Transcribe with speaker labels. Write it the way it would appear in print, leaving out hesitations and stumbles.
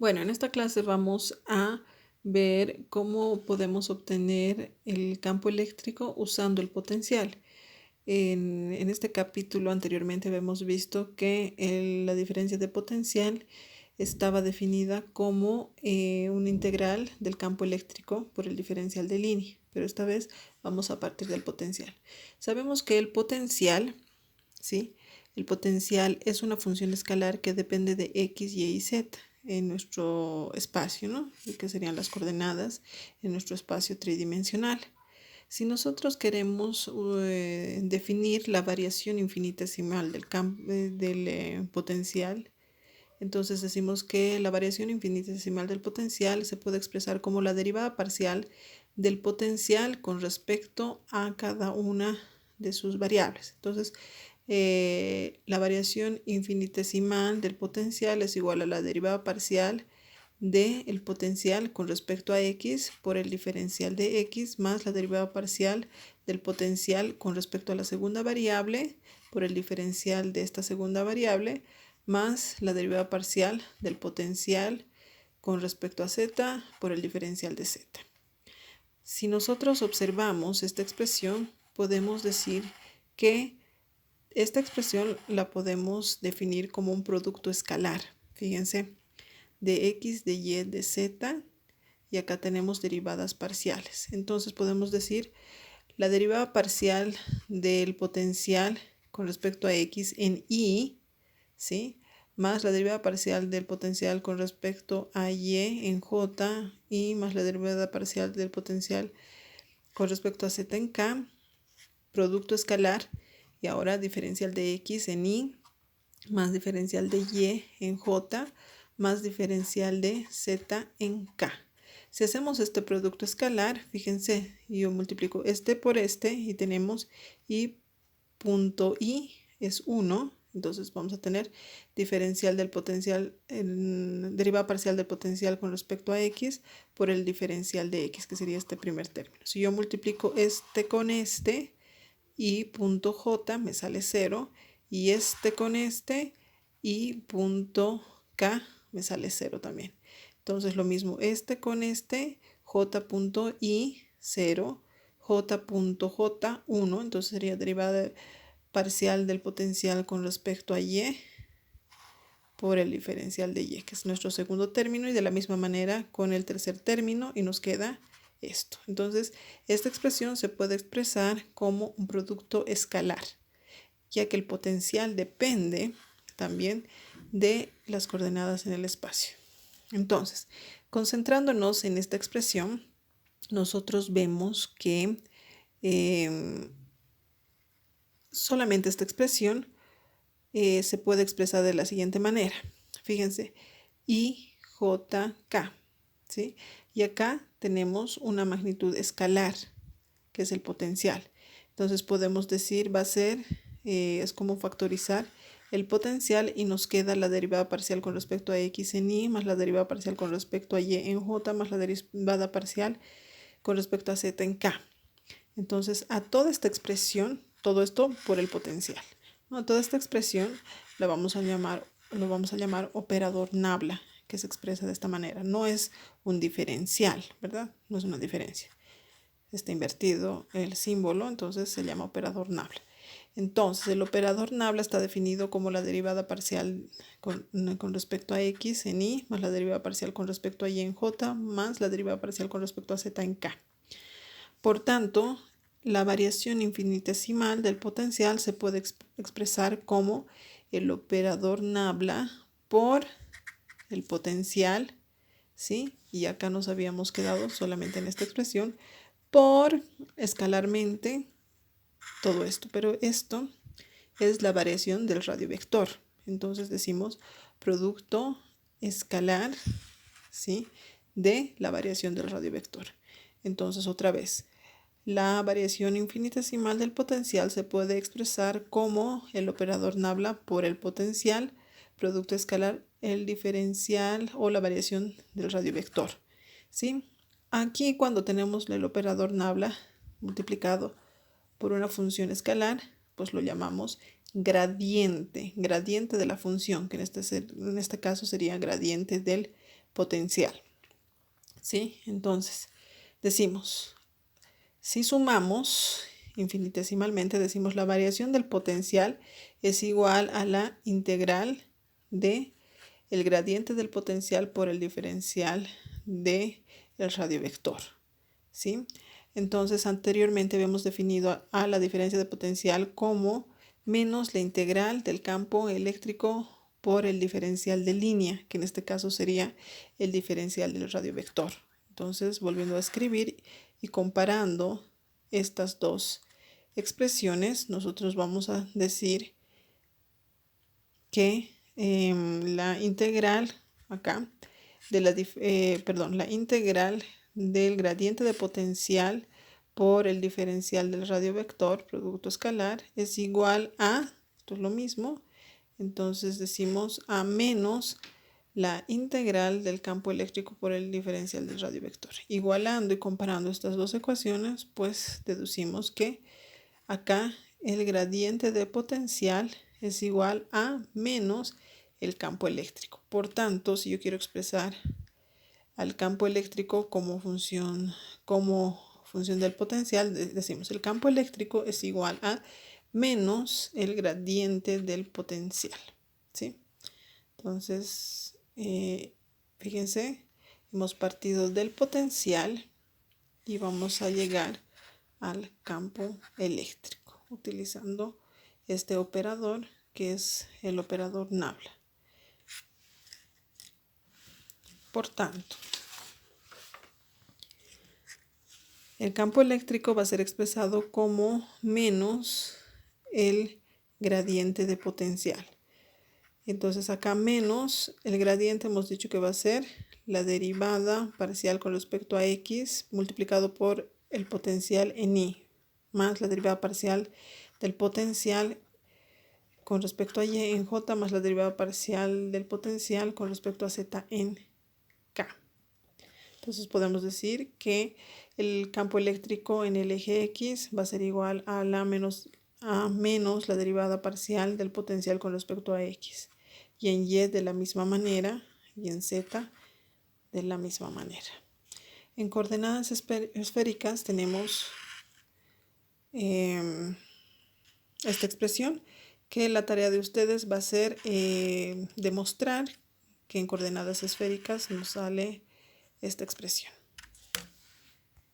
Speaker 1: Bueno, en esta clase vamos a ver cómo podemos obtener el campo eléctrico usando el potencial. En este capítulo anteriormente habíamos visto que la diferencia de potencial estaba definida como una integral del campo eléctrico por el diferencial de línea, pero esta vez vamos a partir del potencial. Sabemos que el potencial, ¿sí? El potencial es una función escalar que depende de x, y y z en nuestro espacio, ¿no? Que serían las coordenadas en nuestro espacio tridimensional. Si nosotros queremos definir la variación infinitesimal del potencial, entonces decimos que la variación infinitesimal del potencial se puede expresar como la derivada parcial del potencial con respecto a cada una de sus variables. Entonces, la variación infinitesimal del potencial es igual a la derivada parcial del potencial con respecto a x por el diferencial de x más la derivada parcial del potencial con respecto a la segunda variable por el diferencial de esta segunda variable más la derivada parcial del potencial con respecto a z por el diferencial de z. Si nosotros observamos esta expresión, podemos decir que esta expresión la podemos definir como un producto escalar. Fíjense, de x, de y, de z, y acá tenemos derivadas parciales. Entonces podemos decir la derivada parcial del potencial con respecto a x en y, ¿sí? Más la derivada parcial del potencial con respecto a y en j, y más la derivada parcial del potencial con respecto a z en k, producto escalar, y ahora diferencial de x en y, más diferencial de y en j, más diferencial de z en k. Si hacemos este producto escalar, fíjense, yo multiplico este por este y tenemos y punto i es 1. Entonces vamos a tener diferencial del potencial, derivada parcial del potencial con respecto a x por el diferencial de x, que sería este primer término. Si yo multiplico este con este, y punto j me sale 0, y este con este, y punto k me sale 0 también. Entonces lo mismo, este con este, j.i 0, j.j 1, entonces sería derivada parcial del potencial con respecto a y por el diferencial de y, que es nuestro segundo término, y de la misma manera con el tercer término, y nos queda esto. Entonces, esta expresión se puede expresar como un producto escalar, ya que el potencial depende también de las coordenadas en el espacio. Entonces, concentrándonos en esta expresión, nosotros vemos que solamente esta expresión se puede expresar de la siguiente manera. Fíjense, IJK, ¿sí? Y acá tenemos una magnitud escalar, que es el potencial. Entonces podemos decir, va a ser, es como factorizar el potencial, y nos queda la derivada parcial con respecto a x en y, más la derivada parcial con respecto a y en j, más la derivada parcial con respecto a z en k. Entonces, a toda esta expresión, todo esto por el potencial, ¿no? A toda esta expresión lo vamos a llamar operador Nabla, que se expresa de esta manera. No es un diferencial, ¿verdad? No es una diferencia. Está invertido el símbolo, entonces se llama operador Nabla. Entonces, el operador Nabla está definido como la derivada parcial con respecto a x en y, más la derivada parcial con respecto a y en j, más la derivada parcial con respecto a z en k. Por tanto, la variación infinitesimal del potencial se puede expresar como el operador Nabla por el potencial, ¿sí? Y acá nos habíamos quedado solamente en esta expresión, por escalarmente todo esto, pero esto es la variación del radiovector. Entonces decimos producto escalar, ¿sí?, de la variación del radiovector. Entonces otra vez, la variación infinitesimal del potencial se puede expresar como el operador Nabla por el potencial, producto escalar, el diferencial o la variación del radiovector, ¿sí? Aquí cuando tenemos el operador Nabla multiplicado por una función escalar, pues lo llamamos gradiente de la función, que en este caso sería gradiente del potencial. ¿Sí? Entonces, decimos, si sumamos infinitesimalmente, decimos la variación del potencial es igual a la integral de el gradiente del potencial por el diferencial del radiovector. ¿Sí? Entonces, anteriormente habíamos definido a la diferencia de potencial como menos la integral del campo eléctrico por el diferencial de línea, que en este caso sería el diferencial del radiovector. Entonces, volviendo a escribir y comparando estas dos expresiones, nosotros vamos a decir que la integral acá de la integral del gradiente de potencial por el diferencial del radiovector, producto escalar, es igual a, esto es lo mismo, entonces decimos a menos la integral del campo eléctrico por el diferencial del radiovector. Igualando y comparando estas dos ecuaciones, pues deducimos que acá el gradiente de potencial es igual a menos el campo eléctrico. Por tanto, si yo quiero expresar al campo eléctrico como función del potencial, decimos el campo eléctrico es igual a menos el gradiente del potencial. ¿Sí? Entonces, fíjense, hemos partido del potencial y vamos a llegar al campo eléctrico utilizando este operador que es el operador nabla. Por tanto, el campo eléctrico va a ser expresado como menos el gradiente de potencial. Entonces acá menos el gradiente hemos dicho que va a ser la derivada parcial con respecto a x multiplicado por el potencial en y, más la derivada parcial del potencial con respecto a y en j, más la derivada parcial del potencial con respecto a z en k. Entonces podemos decir que el campo eléctrico en el eje x va a ser igual a menos la derivada parcial del potencial con respecto a x. Y en y de la misma manera, y en z de la misma manera. En coordenadas esféricas tenemos esta expresión, que la tarea de ustedes va a ser demostrar que en coordenadas esféricas nos sale esta expresión.